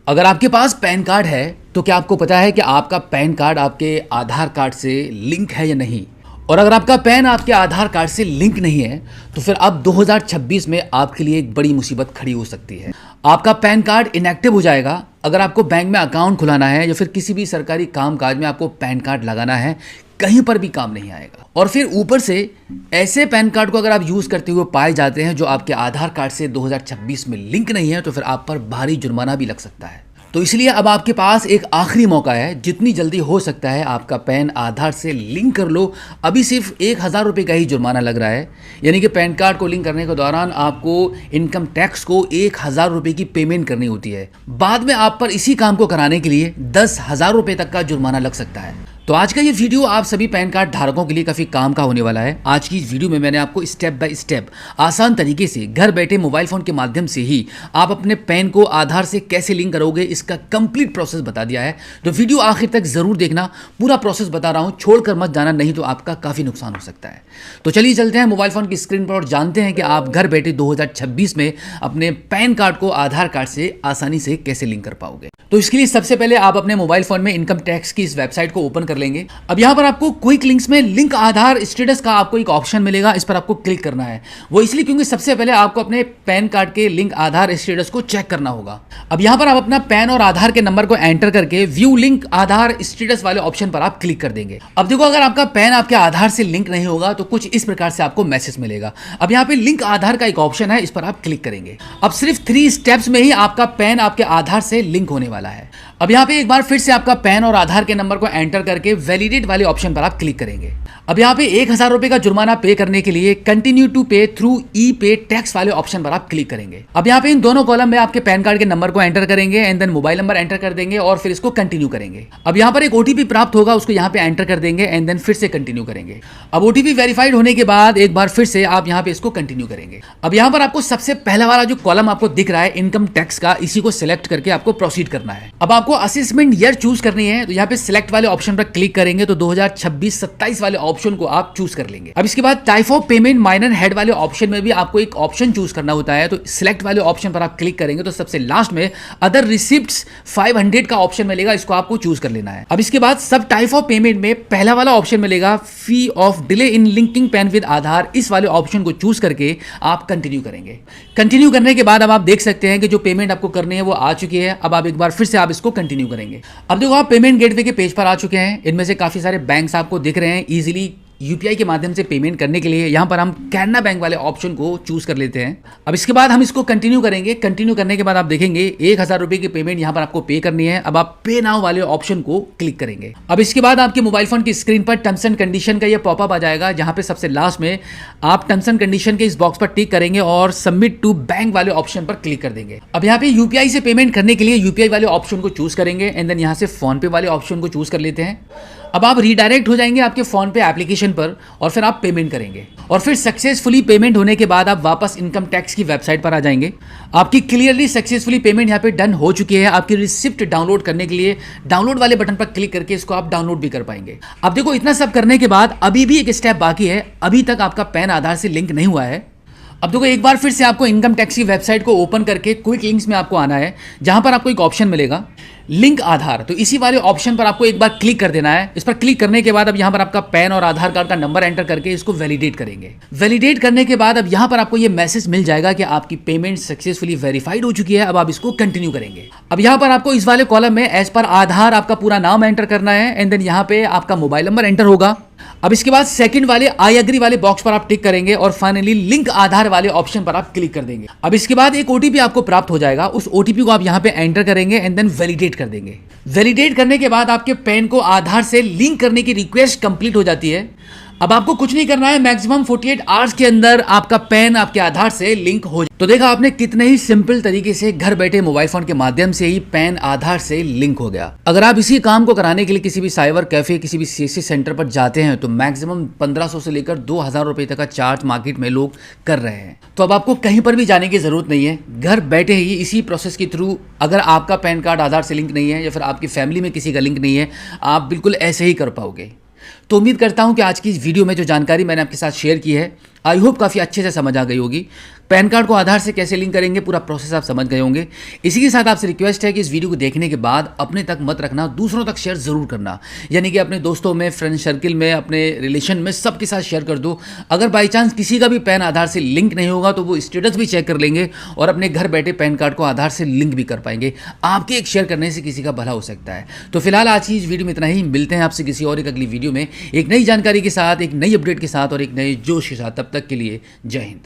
अगर आपके पास pan card है तो क्या आपको पता है कि आपका पैन कार्ड आपके आधार कार्ड से लिंक है या नहीं? और अगर आपका पैन आपके आधार कार्ड से लिंक नहीं है तो फिर अब 2026 में आपके लिए एक बड़ी मुसीबत खड़ी हो सकती है। आपका पैन कार्ड इनएक्टिव हो जाएगा। अगर आपको बैंक में अकाउंट खुलाना है या फिर किसी भी सरकारी कामकाज में आपको पैन कार्ड लगाना है, कहीं पर भी काम नहीं आएगा। और फिर ऊपर से ऐसे पैन कार्ड को अगर आप यूज करते हुए पाए जाते हैं जो आपके आधार कार्ड से 2026 में लिंक नहीं है, तो फिर आप पर भारी जुर्माना भी लग सकता है। तो इसलिए अब आपके पास एक आखिरी मौका है, जितनी जल्दी हो सकता है आपका पैन आधार से लिंक कर लो। अभी सिर्फ 1000 रुपये का ही जुर्माना लग रहा है, यानी कि पैन कार्ड को लिंक करने के दौरान आपको इनकम टैक्स को 1000 रुपये की पेमेंट करनी होती है। बाद में आप पर इसी काम को कराने के लिए 10,000 रुपये तक का जुर्माना लग सकता है। तो आज का ये वीडियो आप सभी पैन कार्ड धारकों के लिए काफ़ी काम का होने वाला है। आज की इस वीडियो में मैंने आपको स्टेप बाय स्टेप आसान तरीके से घर बैठे मोबाइल फ़ोन के माध्यम से ही आप अपने पैन को आधार से कैसे लिंक करोगे, इसका कंप्लीट प्रोसेस बता दिया है। तो वीडियो आखिर तक ज़रूर देखना, पूरा प्रोसेस बता रहा हूँ, छोड़कर मत जाना, नहीं तो आपका काफ़ी नुकसान हो सकता है। तो चलिए चलते हैं मोबाइल फ़ोन की स्क्रीन पर और जानते हैं कि आप घर बैठे 2026 में अपने पैन कार्ड को आधार कार्ड से आसानी से कैसे लिंक कर पाओगे। तो इसके लिए सबसे पहले आप अपने मोबाइल फ़ोन में इनकम टैक्स की इस वेबसाइट को ओपन कर लेंगे। अब यहाँ पर आपको क्विक लिंक्स में लिंक आधार स्टेटस का आपको एक ऑप्शन मिलेगा, इस पर आपको क्लिक करना है। वो इसलिए क्योंकि सबसे पहले आपको अपने पैन कार्ड के लिंक आधार स्टेटस को चेक करना होगा। अब यहाँ पर आप अपना पैन और आधार के नंबर को एंटर करके व्यू लिंक आधार स्टेटस वाले ऑप्शन पर आप क्लिक कर देंगे। अब देखो, अगर आपका पैन आपके आधार से लिंक नहीं होगा तो कुछ इस प्रकार से आपको मैसेज मिलेगा। अब यहाँ पे लिंक आधार का एक ऑप्शन है, इस पर आप क्लिक करेंगे। अब सिर्फ 3 स्टेप्स में ही आपका पैन आपके आधार से लिंक होने वाला है। अब यहाँ पे एक बार फिर से आपका पैन और आधार के नंबर को एंटर करके वैलिडेट वाले ऑप्शन पर आप क्लिक करेंगे। अब यहाँ पे 1000 रुपये का जुर्माना पे करने के लिए कंटिन्यू टू पे थ्रू ई पे टैक्स वाले ऑप्शन पर आप क्लिक करेंगे। अब यहाँ पे इन दोनों कॉलम में आपके पैन कार्ड के नंबर को एंटर करेंगे and then mobile number enter कर देंगे और फिर इसको कंटिन्यू करेंगे। अब यहाँ पर एक ओटीपी प्राप्त होगा, उसको यहाँ पे एंटर कर देंगे एंड देन फिर से कंटिन्यू करेंगे। अब ओटीपी वेरीफाइड होने के बाद एक बार फिर से आप यहाँ पे इसको कंटिन्यू करेंगे। अब यहाँ पर आपको सबसे पहला वाला जो कॉलम आपको दिख रहा है इनकम टैक्स का, इसी को सिलेक्ट करके आपको प्रोसीड करना है। अब आपको असेसमेंट ईयर चूज करनी है, तो यहाँ पे सिलेक्ट वाले ऑप्शन पर क्लिक करेंगे तो 2026-27 वाले ऑप्शन को आप चूज कर लेंगे। अब इसके बाद type of payment minor head वाले ऑप्शन में भी आपको एक ऑप्शन चूज करना होता है, तो सिलेक्ट वाले ऑप्शन पर आप क्लिक करेंगे तो सबसे लास्ट में अदर रिसिप्ट्स 500 का ऑप्शन मिलेगा, इसको आपको चूज कर लेना है। अब इसके बाद सब टाइप ऑफ पेमेंट में पहला वाला ऑप्शन मिलेगा fee of delay in linking PAN with Aadhaar, इस वाले ऑप्शन को चूज करके आप कंटिन्यू करेंगे। कंटिन्यू करने के बाद अब आप देख सकते हैं कि जो पेमेंट आपको करनी है वो आ चुकी है। अब आप एक बार फिर से आप इसको कंटिन्यू करेंगे। अब देखो, आप पेमेंट गेटवे के पेज पर आ चुके हैं। इनमें से काफी सारे बैंक्स आपको दिख रहे हैं। इजीली यूपीआई के माध्यम से पेमेंट करने के लिए यहाँ पर हम कैनरा बैंक वाले ऑप्शन को चूज कर लेते हैं। अब इसके बाद हम इसको कंटिन्यू करेंगे। कंटिन्यू करने के बाद आप देखेंगे 1000 रुपये की पेमेंट यहाँ पर आपको पे करनी है। अब आप पे नाउ वाले ऑप्शन को क्लिक करेंगे। अब इसके बाद आपके मोबाइल फोन की स्क्रीन पर टर्म्स एंड कंडीशन का ये पॉपअप आ जाएगा, जहाँ पे सबसे लास्ट में आप टर्म्स एंड कंडीशन के इस बॉक्स पर टिक करेंगे और सबमिट टू बैंक वाले ऑप्शन पर क्लिक कर देंगे। अब यहाँ पे यूपीआई से पेमेंट करने के लिए यूपीआई वाले ऑप्शन को चूज करेंगे एंड देन यहाँ से फोन पे वाले ऑप्शन को चूज कर लेते हैं। अब आप रीडायरेक्ट हो जाएंगे आपके फोन पे एप्लीकेशन पर और फिर आप पेमेंट करेंगे और फिर सक्सेसफुली पेमेंट होने के बाद आप वापस इनकम टैक्स की वेबसाइट पर आ जाएंगे। आपकी क्लियरली सक्सेसफुली पेमेंट यहाँ पे डन हो चुकी है। आपकी रिसिप्ट डाउनलोड करने के लिए डाउनलोड वाले बटन पर क्लिक करके इसको आप डाउनलोड भी कर पाएंगे। अब देखो, इतना सब करने के बाद अभी भी एक स्टेप बाकी है। अभी तक आपका पैन आधार से लिंक नहीं हुआ है। अब देखो, एक बार फिर से आपको इनकम टैक्स की वेबसाइट को ओपन करके क्विक लिंक्स में आपको आना है, जहां पर आपको एक ऑप्शन मिलेगा लिंक आधार। तो इसी वाले ऑप्शन पर आपको एक बार क्लिक कर देना है। इस पर क्लिक करने के बाद अब यहाँ पर आपका पैन और आधार कार्ड का नंबर एंटर करके इसको वैलिडेट करेंगे। वैलिडेट करने के बाद अब यहाँ पर आपको ये मैसेज मिल जाएगा कि आपकी पेमेंट सक्सेसफुली वेरीफाइड हो चुकी है। अब आप इसको कंटिन्यू करेंगे। अब यहाँ पर आपको इस वाले कॉलम में एज पर आधार आपका पूरा नाम एंटर करना है एंड देन यहाँ पे आपका मोबाइल नंबर एंटर होगा। अब इसके बाद सेकंड वाले आई एग्री वाले बॉक्स पर आप टिक करेंगे और फाइनली लिंक आधार वाले ऑप्शन पर आप क्लिक कर देंगे। अब इसके बाद एक ओटीपी आपको प्राप्त हो जाएगा, उस ओटीपी को आप यहाँ पे एंटर करेंगे एंड देन वैलिडेट कर देंगे। वैलिडेट करने के बाद आपके पैन को आधार से लिंक करने की रिक्वेस्ट कंप्लीट हो जाती है। अब आपको कुछ नहीं करना है, मैक्सिमम 48 आवर्स के अंदर आपका पैन आपके आधार से लिंक हो जाए। तो देखा आपने कितने ही सिंपल तरीके से घर बैठे मोबाइल फोन के माध्यम से ही पैन आधार से लिंक हो गया। अगर आप इसी काम को कराने के लिए किसी भी साइबर कैफे, किसी भी सीएससी सेंटर पर जाते हैं तो मैक्सिमम 1500 से लेकर 2000 रुपए तक का चार्ज मार्केट में लोग कर रहे हैं। तो अब आपको कहीं पर भी जाने की जरूरत नहीं है। घर बैठे ही इसी प्रोसेस के थ्रू, अगर आपका पैन कार्ड आधार से लिंक नहीं है या फिर आपकी फैमिली में किसी का लिंक नहीं है, आप बिल्कुल ऐसे ही कर पाओगे। तो उम्मीद करता हूं कि आज की इस वीडियो में जो जानकारी मैंने आपके साथ शेयर की है, आई होप काफ़ी अच्छे से समझ आ गई होगी। पैन कार्ड को आधार से कैसे लिंक करेंगे, पूरा प्रोसेस आप समझ गए होंगे। इसी के साथ आपसे रिक्वेस्ट है कि इस वीडियो को देखने के बाद अपने तक मत रखना, दूसरों तक शेयर जरूर करना, यानी कि अपने दोस्तों में, फ्रेंड सर्किल में, अपने रिलेशन में, सबके साथ शेयर कर दो। अगर बाई चांस किसी का भी पैन आधार से लिंक नहीं होगा तो वो स्टेटस भी चेक कर लेंगे और अपने घर बैठे पैन कार्ड को आधार से लिंक भी कर पाएंगे। आपके एक शेयर करने से किसी का भला हो सकता है। तो फिलहाल आज की इस वीडियो में इतना ही। मिलते हैं आपसे किसी और एक अगली वीडियो में एक नई जानकारी के साथ, एक नई अपडेट के साथ और एक नए जोश के साथ। तब तक के लिए जय हिंद।